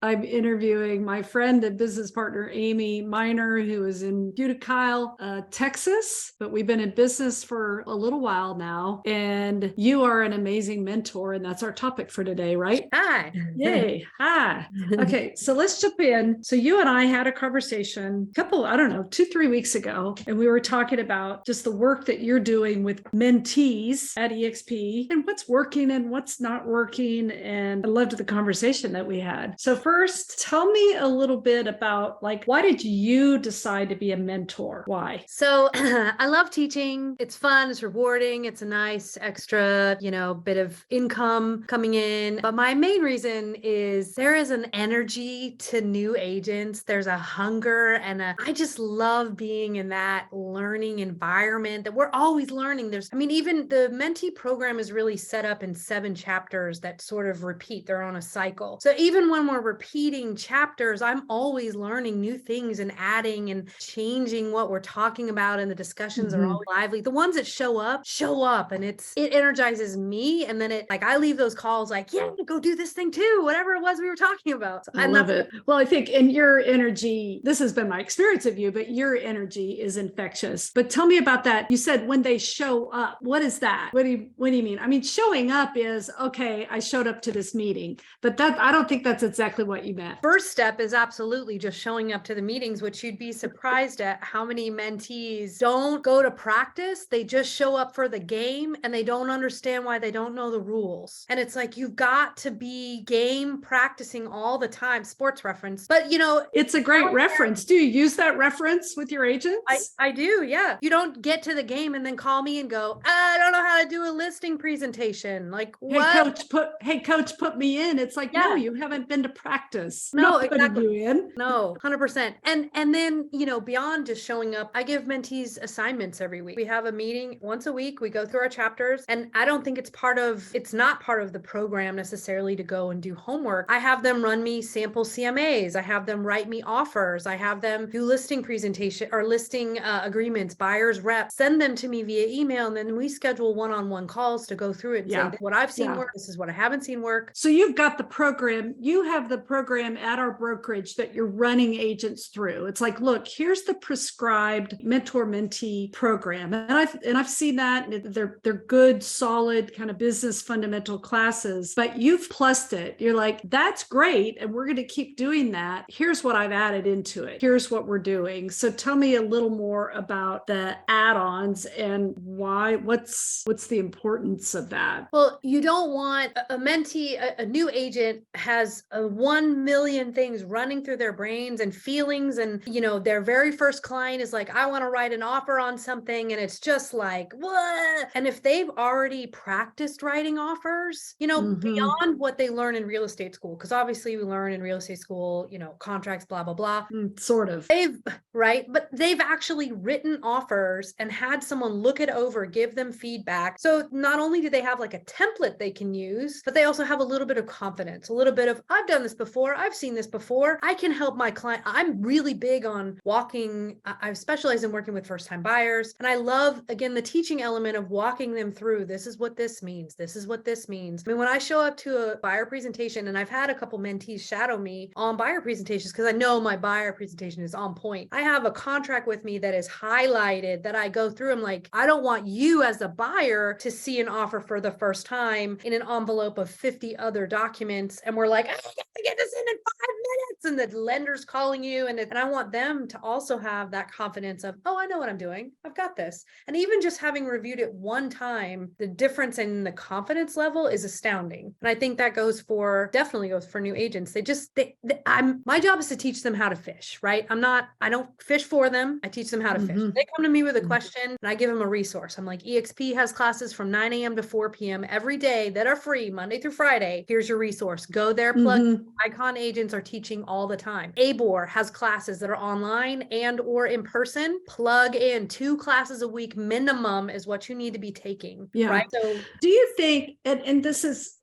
I'm interviewing my friend and business partner, Amy Miner, who is in Utica, Texas, but we've been in business for a little while now. And you are an amazing mentor. And that's our topic for today, right? Hi. Yay. Hi. Okay. So let's jump in. So you and I had a conversation a couple, I don't know, 2-3 weeks ago, and we were talking about just the work that you're doing with mentees at EXP and what's working and what's not working. And I loved the conversation that we had. So first, tell me a little bit about why did you decide to be a mentor? Why? So I love teaching. It's fun. It's rewarding. It's a nice extra, bit of income coming in. But my main reason is there is an energy to new agents. There's a hunger I just love being in that learning environment that we're always learning. Even the mentee program is really set up in 7 chapters that sort of repeat. They're on a cycle. So even when we're repeating chapters, I'm always learning new things and adding and changing what we're talking about. And the discussions are all lively. The ones that show up and it energizes me. And then I leave those calls go do this thing too, whatever it was we were talking about. So I love it. Well, I think in your energy, this has been my experience of you, but your energy is infectious. But tell me about that. You said when they show up, what is that? What do you mean? I mean, showing up is, okay, I showed up to this meeting, but I don't think that's exactly what you meant. First step is absolutely just showing up to the meetings, which you'd be surprised at how many mentees don't go to practice. They just show up for the game and they don't understand why they don't know the rules. And it's you've got to be game practicing all the time, sports reference. But it's a great reference. Do you use that reference with your agents? I do. Yeah. You don't get to the game and then call me and go, I don't know how to do a listing presentation. What? Hey, coach, put me in. It's no, you haven't been to practice. No, exactly. You in. No, 100%. And then, beyond just showing up, I give mentees assignments every week. We have a meeting once a week. We go through our chapters, and I don't think it's not part of the program necessarily to go and do homework. I have them run me sample CMAs. I have them write me offers. I have them do listing presentation or listing agreements, buyers reps, send them to me via email. And then we schedule one-on-one calls to go through it and say what I've seen work. This is what I haven't seen work. So you've got the program. You have the program at our brokerage that you're running agents through. It's look, here's the prescribed mentor-mentee program. And I've seen that. They're good, solid kind of business fundamental classes, but you've plussed it. You're that's great. And we're going to keep doing that. Here's what I've added into it. Here's what we're doing. So tell me a little more about the add-ons and why, what's the importance of that? Well, you don't want a mentee, a new agent has 1 million things running through their brains and feelings. And, their very first client is I want to write an offer on something. And it's just what? And if they've already practiced writing offers, beyond what they learn in real estate school, because obviously we learn in real estate school, contracts, blah, blah, blah. Sort of. But they've actually written offers and had someone look it over, give them feedback. So not only do they have a template they can use, but they also have a little bit of confidence, a little bit of, I've done this before. I've seen this before. I can help my client. I'm really big on I've specialized in working with first-time buyers. And I love, again, the teaching element of walking them through. This is what this means. This is what this means. When I show up to a buyer presentation, and I've had a couple mentees shadow me on buyer presentations because I know my buyer presentation is on point. I have a contract with me that is highlighted that I go through. I'm I don't want you as a buyer to see an offer for the first time in an envelope of 50 other documents. And we're I have to get this in 5 minutes. And the lender's calling you. And I want them to also have that confidence of, oh, I know what I'm doing. I've got this. And even just having reviewed it one time, the difference in the confidence level is astounding. And I think that definitely goes for new agents. My job is to teach them how to fish, right? I don't fish for them. I teach them how to fish. They come to me with a question and I give them a resource. I'm EXP has classes from 9 a.m. to 4 p.m. every day that are free, Monday through Friday. Here's your resource. Go there, plug. Icon agents are teaching all the time. ABOR has classes that are online and or in person. Plug in 2 classes a week minimum is what you need to be taking. Yeah. Right. So do you think, and this is,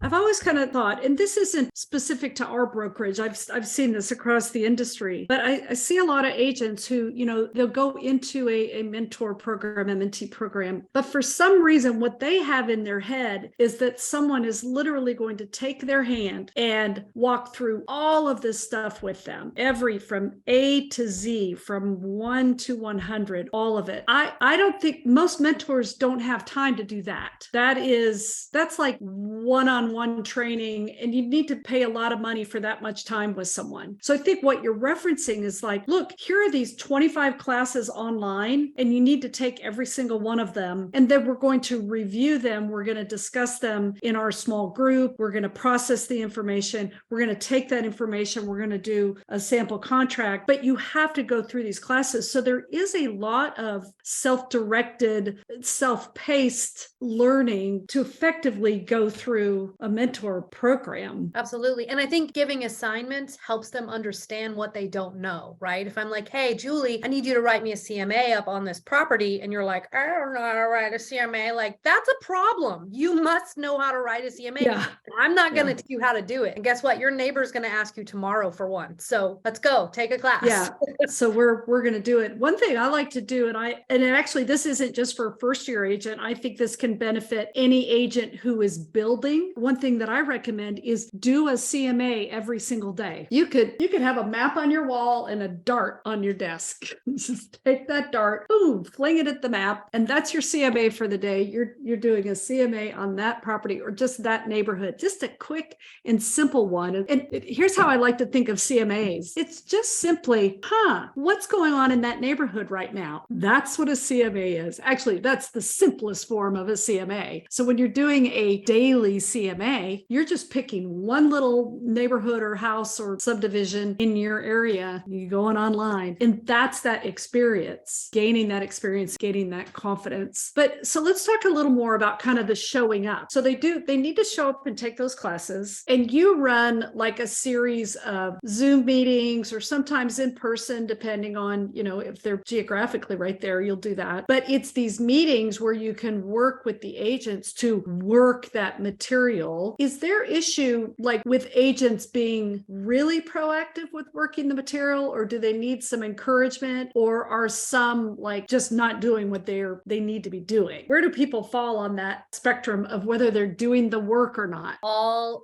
I've always kind of thought, and this isn't specific to our brokerage, I've seen this across the industry, but I see a lot of agents who, they'll go into a mentor program, a mentee program, but for some reason, what they have in their head is that someone is literally going to take their hand and walk through all of this stuff with them, from A to Z, from 1 to 100, all of it. I don't think most mentors don't have time to do that. That's like one-on-one training, and you need to pay a lot of money for that much time with someone. So I think what you're referencing is like, look, here are these 25 classes online, and you need to take every single one of them. And then we're going to review them. We're going to discuss them in our small group. We're going to process the information. We're going to take that information. We're going to do a sample contract, but you have to go through these classes. So there is a lot of self-directed, self-paced learning to effectively go through a mentor program. Absolutely. And I think giving assignments helps them understand what they don't know, right? If I'm like, hey, Julie, I need you to write me a CMA up on this property. And you're like, I don't know how to write a CMA. Like, that's a problem. You must know how to write a CMA. Yeah. I'm not going to teach you how to do it. And guess what? Your neighbor's going to ask you tomorrow for one. So let's go take a class. Yeah. So we're going to do it. One thing I like to do, and actually this isn't just for a first year agent. I think this can benefit any agent who is building. One thing that I recommend is do a CMA every single day. You could have a map on your wall and a dart on your desk. Just take that dart, boom, fling it at the map, and that's your CMA for the day. You're doing a CMA on that property or just that neighborhood. Just a quick and simple one. And here's how I like to think of CMAs. It's just simply, what's going on in that neighborhood right now? That's what a CMA is. Actually, that's the simplest form of a CMA. So when you're doing a daily CMA, you're just picking one little neighborhood or house or subdivision in your area. You're going online, and that's that experience, gaining that confidence. But so let's talk a little more about kind of the showing up. So they need to show up and take those classes, and you run like a series of Zoom meetings or sometimes in person, depending on, if they're geographically right there, you'll do that. But it's these meetings where you can work with the agents to work that material. Is there issue like with agents being really proactive with working the material, or do they need some encouragement, or are some like just not doing what they need to be doing? Where do people fall on that spectrum of whether they're doing the work or not?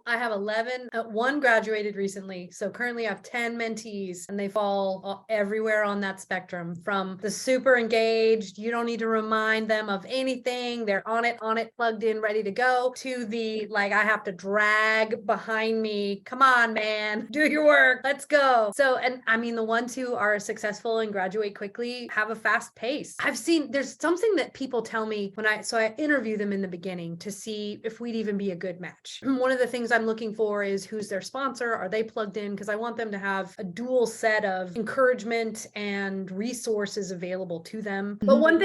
I have 11, one graduated recently. So currently I have 10 mentees, and they fall everywhere on that spectrum, from the super engaged, you don't need to remind them of anything, they're on it, plugged in, ready to go, to the like, I have to drag behind me, come on, man, do your work, let's go. So, and I mean, the ones who are successful and graduate quickly have a fast pace. I've seen there's something that people tell me so I interview them in the beginning to see if we'd even be a good match. One of the things I'm looking for is who's their sponsor, are they plugged in? Because I want them to have a dual set of encouragement and resources available to them. But one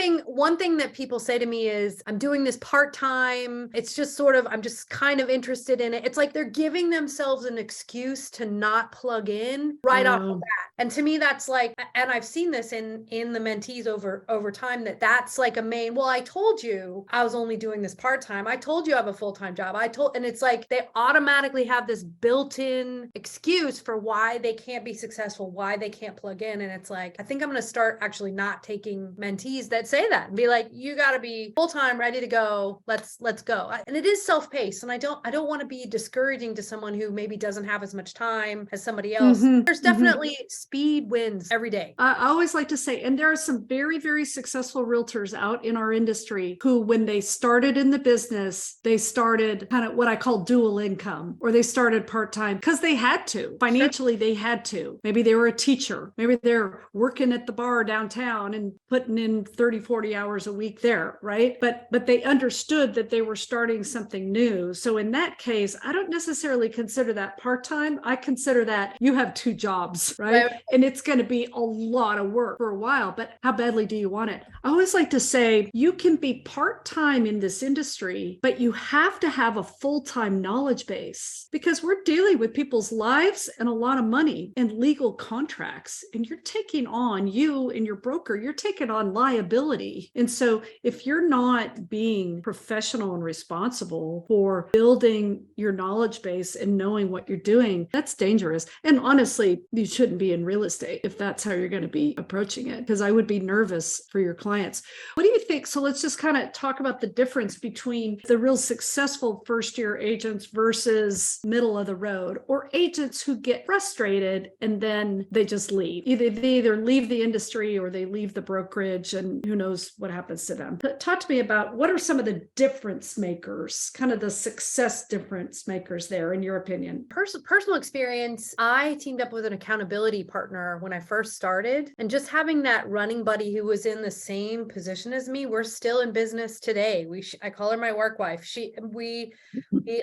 thing that people say to me is, I'm doing this part-time. It's just sort of, I'm just kind of interested in it. It's like they're giving themselves an excuse to not plug in right off the bat. And to me, that's like, and I've seen this in the mentees over time, that's like a main, well, I told you I was only doing this part-time. I told you I have a full-time job. And it's like they automatically have this built-in excuse for why they can't be successful, why they can't plug in. And it's like, I think I'm going to start actually not taking mentees that say that and be like, you got to be full-time, ready to go. Let's go. And it is self-paced. And I don't want to be discouraging to someone who maybe doesn't have as much time as somebody else. There's definitely speed wins every day. I always like to say, and there are some very, very successful realtors out in our industry who, when they started in the business, they started kind of what I call dual income, or they started part-time because they had to. Financially, they had to. Maybe they were a teacher. Maybe they're working at the bar downtown and putting in 30, 40 hours a week there, right? But they understood that they were starting something new. So in that case, I don't necessarily consider that part-time. I consider that you have two jobs, right? And it's going to be a lot of work for a while, but how badly do you want it? I always like to say you can be part-time in this industry, but you have to have a full-time knowledge base, because we're dealing with people's lives and a lot of money and legal contracts. And you're taking on, you and your broker, you're taking on liability. And so if you're not being professional and responsible for building building your knowledge base and knowing what you're doing, that's dangerous. And honestly, you shouldn't be in real estate if that's how you're going to be approaching it, because I would be nervous for your clients. What do you think? So let's just kind of talk about the difference between the real successful first year agents versus middle of the road, or agents who get frustrated and then they just leave. They either leave the industry or they leave the brokerage, and who knows what happens to them. But talk to me about what are some of the difference makers, kind of the success difference makers there, in your opinion? Personal experience, I teamed up with an accountability partner when I first started, and just having that running buddy who was in the same position as me, we're still in business today. I call her my work wife.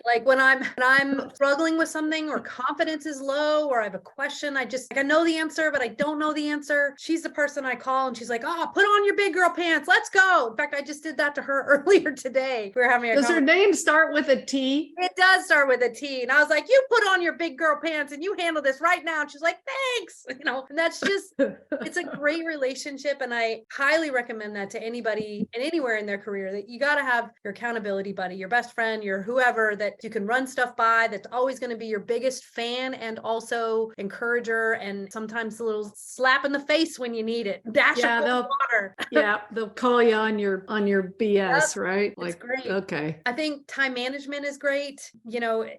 Like when I'm struggling with something, or confidence is low, or I have a question, I know the answer, but I don't know the answer. She's the person I call, and she's like, "Oh, put on your big girl pants. Let's go." In fact, I just did that to her earlier today. We were having Does her name start with a T? It does start with a T. And I was like, "You put on your big girl pants and you handle this right now." And she's like, "Thanks." And that's just, it's a great relationship. And I highly recommend that to anybody and anywhere in their career, that you got to have your accountability buddy, your best friend, your whoever that you can run stuff by, that's always going to be your biggest fan and also encourager, and sometimes a little slap in the face when you need it. Dash of cold water. Yeah, they'll call you on your BS, Yep, right? It's great. Okay. I think time management is great.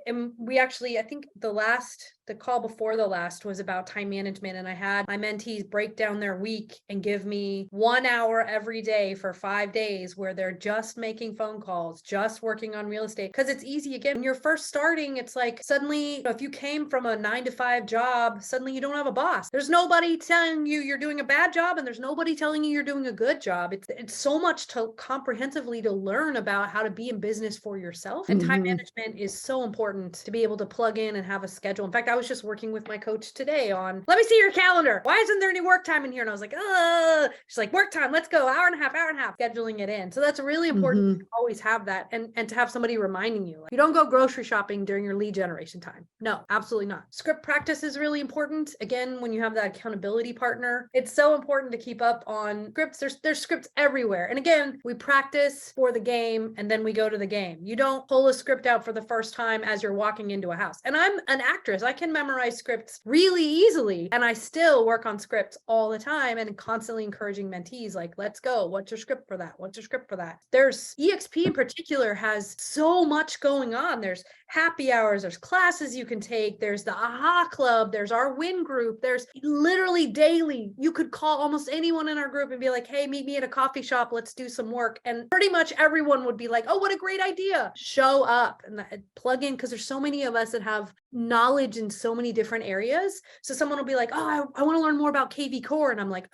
And we actually, I think the call before the last was about time management. And I had my mentees break down their week and give me 1 hour every day for 5 days where they're just making phone calls, just working on real estate. Because it's easy. Again, when you're first starting, it's like suddenly, if you came from a 9-to-5 job, suddenly you don't have a boss. There's nobody telling you you're doing a bad job, and there's nobody telling you you're doing a good job. It's so much to comprehensively to learn about how to be in business for yourself. And time management is so important to be able to plug in and have a schedule. In fact, I was just working with my coach today on, let me see your calendar. Why isn't there any work time in here? And I was like, she's like, work time, let's go. Hour and a half, scheduling it in. So that's really important to always have that, and to have somebody reminding you. Like, you don't go grocery shopping during your lead generation time. No, absolutely not. Script practice is really important. Again, when you have that accountability partner, it's so important to keep up on scripts. There's scripts everywhere. And again, we practice for the game and then we go to the game. You don't pull a script out for the first time as you're walking into a house. And I'm an actress. I can memorize scripts really easily, and I still work on scripts all the time, and constantly encouraging mentees like, let's go. What's your script for that? What's your script for that? There's EXP in particular has so much going on. There's happy hours, there's classes you can take, there's the AHA Club, there's our win group, there's literally daily, you could call almost anyone in our group and be like, hey, meet me at a coffee shop, let's do some work. And pretty much everyone would be like, oh, what a great idea. Show up and plug in, because there's so many of us that have knowledge in so many different areas. So someone will be like, oh, I want to learn more about KV Core. And I'm like,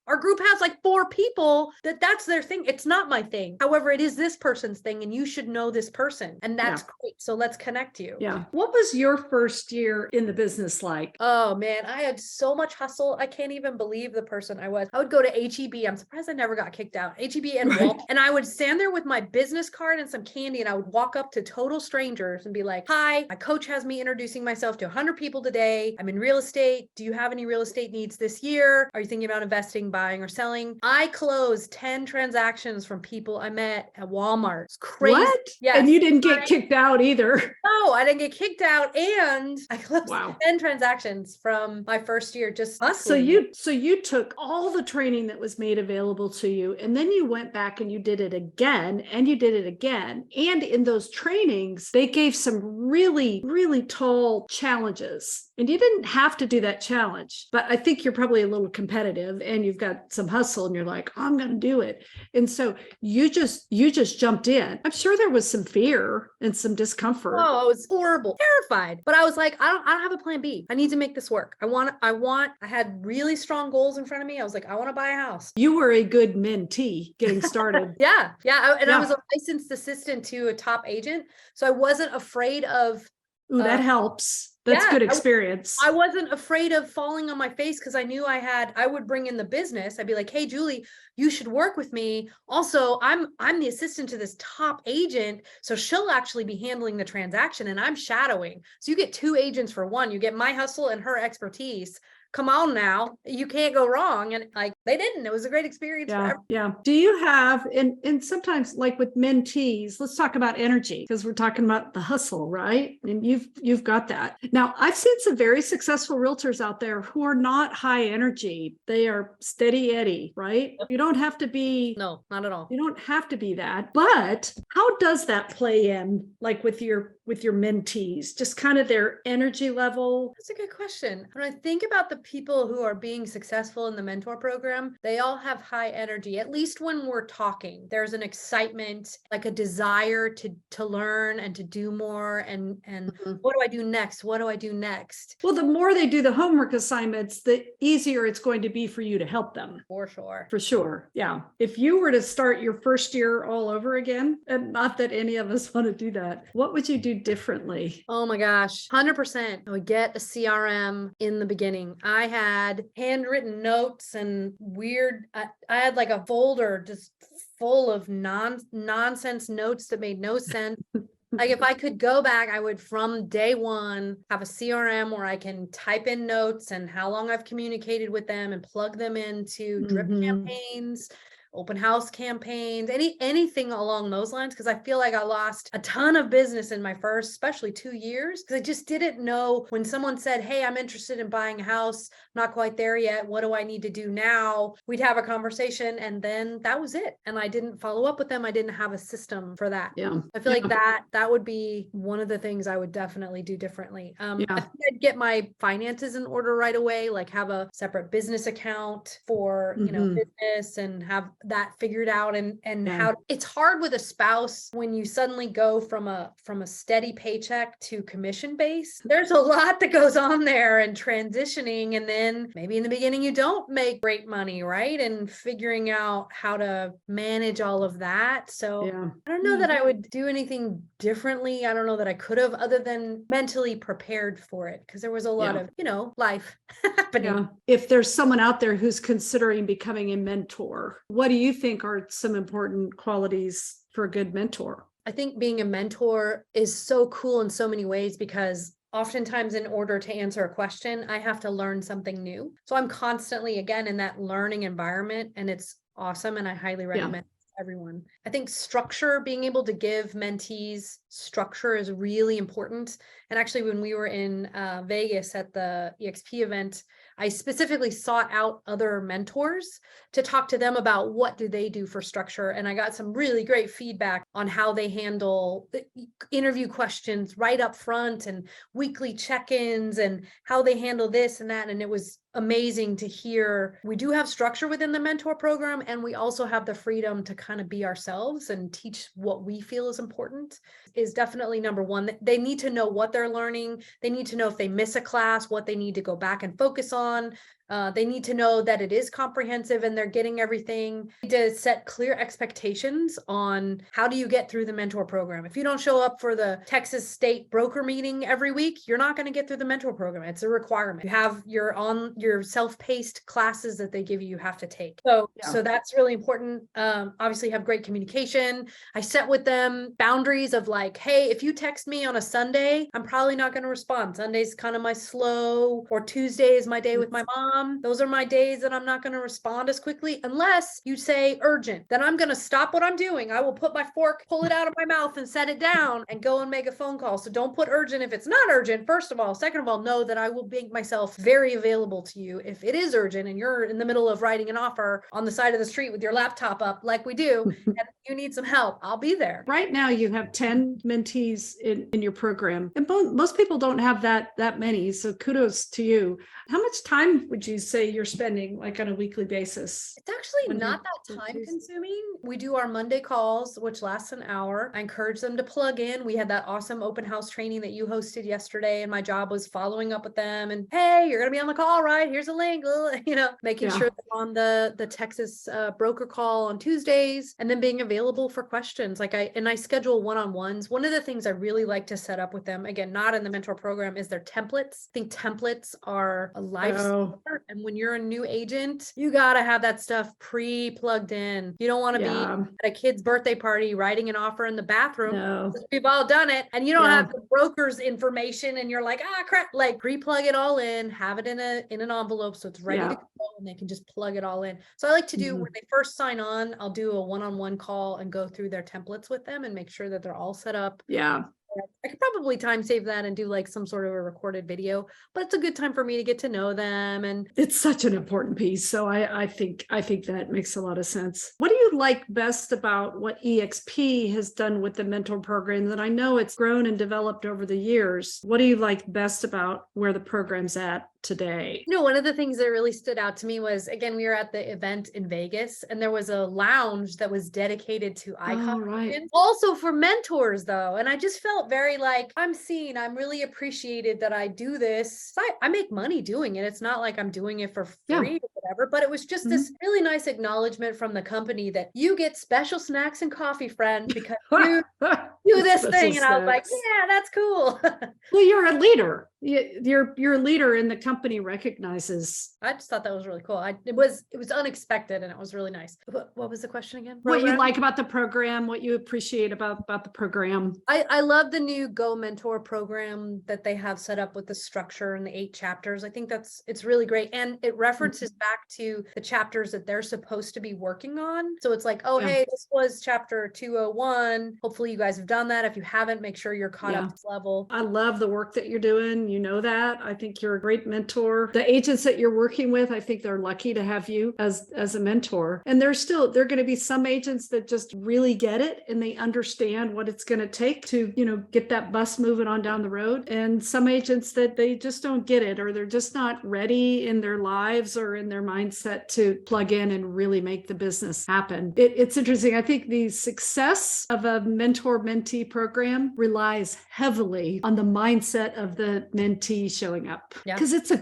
our group has like 4 people that's their thing. It's not my thing. However, it is this person's thing, and you should know this person. And that's great. So let's connect you. Yeah. What was your first year in the business like? Oh man, I had so much hustle. I can't even believe the person I was. I would go to HEB. I'm surprised I never got kicked out. HEB and Walmart. And I would stand there with my business card and some candy, and I would walk up to total strangers and be like, hi, my coach has me introducing myself to 100 people today. I'm in real estate. Do you have any real estate needs this year? Are you thinking about investing, buying, or selling? I closed 10 transactions from people I met at Walmart. It's crazy. What? Yes. And you didn't get kicked out either. No, I didn't get kicked out, and I closed 10 transactions from my first year. Just hustling. So you took all the training that was made available to you, and then you went back and you did it again, and you did it again. And in those trainings, they gave some really, really tall challenges. And you didn't have to do that challenge, but I think you're probably a little competitive and you've got some hustle and you're like, I'm going to do it. And so you just jumped in. I'm sure there was some fear and some discomfort. Oh, it was horrible, terrified. But I was like, I don't have a plan B. I need to make this work. I had really strong goals in front of me. I was like, I want to buy a house. You were a good mentee getting started. Yeah. I was a licensed assistant to a top agent. So I wasn't afraid of. Ooh, that helps. That's good experience. I wasn't afraid of falling on my face, because I knew I would bring in the business. I'd be like, hey, Julie, you should work with me. Also, I'm the assistant to this top agent. So she'll actually be handling the transaction and I'm shadowing. So you get 2 agents for one. You get my hustle and her expertise. come on now, you can't go wrong. And like, they didn't. It was a great experience for Yeah. everyone. Yeah. Do you have, and sometimes like with mentees, let's talk about energy because we're talking about the hustle, right? And you've got that. Now, I've seen some very successful realtors out there who are not high energy. They are steady Eddie, right? You don't have to be. No, not at all. You don't have to be that. But how does that play in like with your mentees? Just kind of their energy level? That's a good question. When I think about the people who are being successful in the mentor program, they all have high energy. At least when we're talking, there's an excitement, like a desire to learn and to do more. And what do I do next? What do I do next? Well, the more they do the homework assignments, the easier it's going to be for you to help them. For sure. For sure. Yeah. If you were to start your first year all over again, and not that any of us want to do that, what would you do differently? Oh my gosh, 100%. I would get a CRM in the beginning. I had handwritten notes and weird, I had like a folder just full of nonsense notes that made no sense. Like if I could go back, I would from day one have a CRM where I can type in notes and how long I've communicated with them and plug them into drip campaigns, open house campaigns, anything along those lines. Cause I feel like I lost a ton of business in my first, especially 2 years. Cause I just didn't know when someone said, hey, I'm interested in buying a house, not quite there yet. What do I need to do now? We'd have a conversation and then that was it. And I didn't follow up with them. I didn't have a system for that. Yeah. I feel like that would be one of the things I would definitely do differently. I think I'd get my finances in order right away, like have a separate business account for, business and have that figured out and how it's hard with a spouse when you suddenly go from a steady paycheck to commission base. There's a lot that goes on there and transitioning, and then maybe in the beginning you don't make great money, right? And figuring out how to manage all of that. So I don't know that I would do anything differently. I don't know that I could have, other than mentally prepared for it, because there was a lot of life happening. If there's someone out there who's considering becoming a mentor, what do you think are some important qualities for a good mentor? I think being a mentor is so cool in so many ways because oftentimes in order to answer a question, I have to learn something new. So I'm constantly, again, in that learning environment, and it's awesome. And I highly recommend everyone. I think structure, being able to give mentees structure is really important. And actually, when we were in Vegas at the EXP event, I specifically sought out other mentors to talk to them about what do they do for structure. And I got some really great feedback on how they handle the interview questions right up front and weekly check-ins and how they handle this and that. And it was amazing to hear. We do have structure within the mentor program, and we also have the freedom to kind of be ourselves and teach what we feel is important. Is definitely number one. They need to know what they're learning. They need to know if they miss a class, what they need to go back and focus on. They need to know that it is comprehensive and they're getting everything. To set clear expectations on how do you get through the mentor program. If you don't show up for the Texas State broker meeting every week, you're not going to get through the mentor program. It's a requirement. You have your self-paced classes that they give you have to take. So that's really important. Obviously have great communication. I set with them boundaries of like, hey, if you text me on a Sunday, I'm probably not going to respond. Sunday's kind of my slow, or Tuesday is my day with my mom. Those are my days that I'm not going to respond as quickly unless you say urgent. Then I'm going to stop what I'm doing. I will put my fork, pull it out of my mouth and set it down and go and make a phone call. So don't put urgent if it's not urgent, first of all. Second of all, know that I will make myself very available to you if it is urgent and you're in the middle of writing an offer on the side of the street with your laptop up like we do and you need some help. I'll be there. Right now you have 10 mentees in your program, and most people don't have that many. So kudos to you. How much time would you say you're spending like on a weekly basis? It's actually not that time consuming. We do our Monday calls, which lasts an hour. I encourage them to plug in. We had that awesome open house training that you hosted yesterday, and my job was following up with them and, hey, you're going to be on the call, right? Here's a link, making sure they're on the Texas broker call on Tuesdays, and then being available for questions. I schedule one-on-ones. One of the things I really like to set up with them, again, not in the mentor program, is their templates. I think templates are a lifesaver And when you're a new agent, you got to have that stuff pre-plugged in. You don't want to be at a kid's birthday party writing an offer in the bathroom. No. We've all done it. And you don't have the broker's information and you're like, crap, like pre-plug it all in, have it in an envelope so it's ready to go and they can just plug it all in. So I like to do when they first sign on, I'll do a one-on-one call and go through their templates with them and make sure that they're all set up. Yeah. I could probably time save that and do like some sort of a recorded video, but it's a good time for me to get to know them. And it's such an important piece. So I think that makes a lot of sense. What do you like best about what EXP has done with the mentor program? That I know it's grown and developed over the years. What do you like best about where the program's at today? One of the things that really stood out to me was, again, we were at the event in Vegas and there was a lounge that was dedicated to icon. Also for mentors though. And I just felt very like, I'm seen, I'm really appreciated that I do this. I make money doing it. It's not like I'm doing it for free or whatever, but it was just this really nice acknowledgement from the company that you get special snacks and coffee, friend, because you do this thing. And I was like, yeah, that's cool. Well, you're a leader. You're a leader and the company recognizes. I just thought that was really cool. It was unexpected and it was really nice. What was the question again? What you like about the program, what you appreciate about the program. I love the new Go Mentor program that they have set up with the structure and the 8 chapters. I think it's really great. And it references back to the chapters that they're supposed to be working on. So it's like, hey, this was chapter 201. Hopefully you guys have done that. If you haven't, make sure you're caught up to this level. I love the work that you're doing. You know that. I think you're a great mentor. The agents that you're working with, I think they're lucky to have you as a mentor. And there are going to be some agents that just really get it and they understand what it's going to take to, get that bus moving on down the road. And some agents that they just don't get it, or they're just not ready in their lives or in their mindset to plug in and really make the business happen. It's interesting. I think the success of a mentor-mentee program relies heavily on the mindset of the mentee showing up, because it's a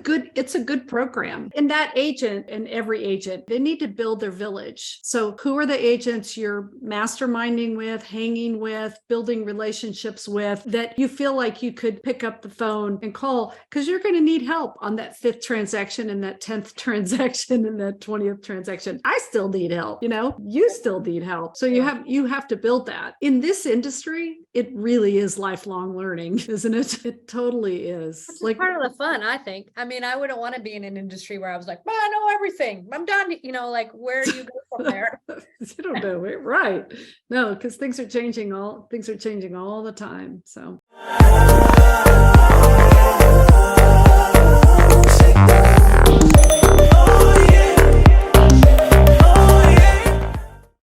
good program. And that agent and every agent, they need to build their village. So who are the agents you're masterminding with, hanging with, building relationships with, that you feel like you could pick up the phone and call, because you're going to need help on that 5th transaction and that 10th transaction and that 20th transaction. I still need help. You still need help. So you have to build that. In this industry, it really is lifelong learning, isn't it? It totally is. It's like part of the fun, I think. I mean, I wouldn't want to be in an industry where I was like, I know everything. I'm done. Like, where do you go from there? You don't know it, right? No, because things are changing all the time. So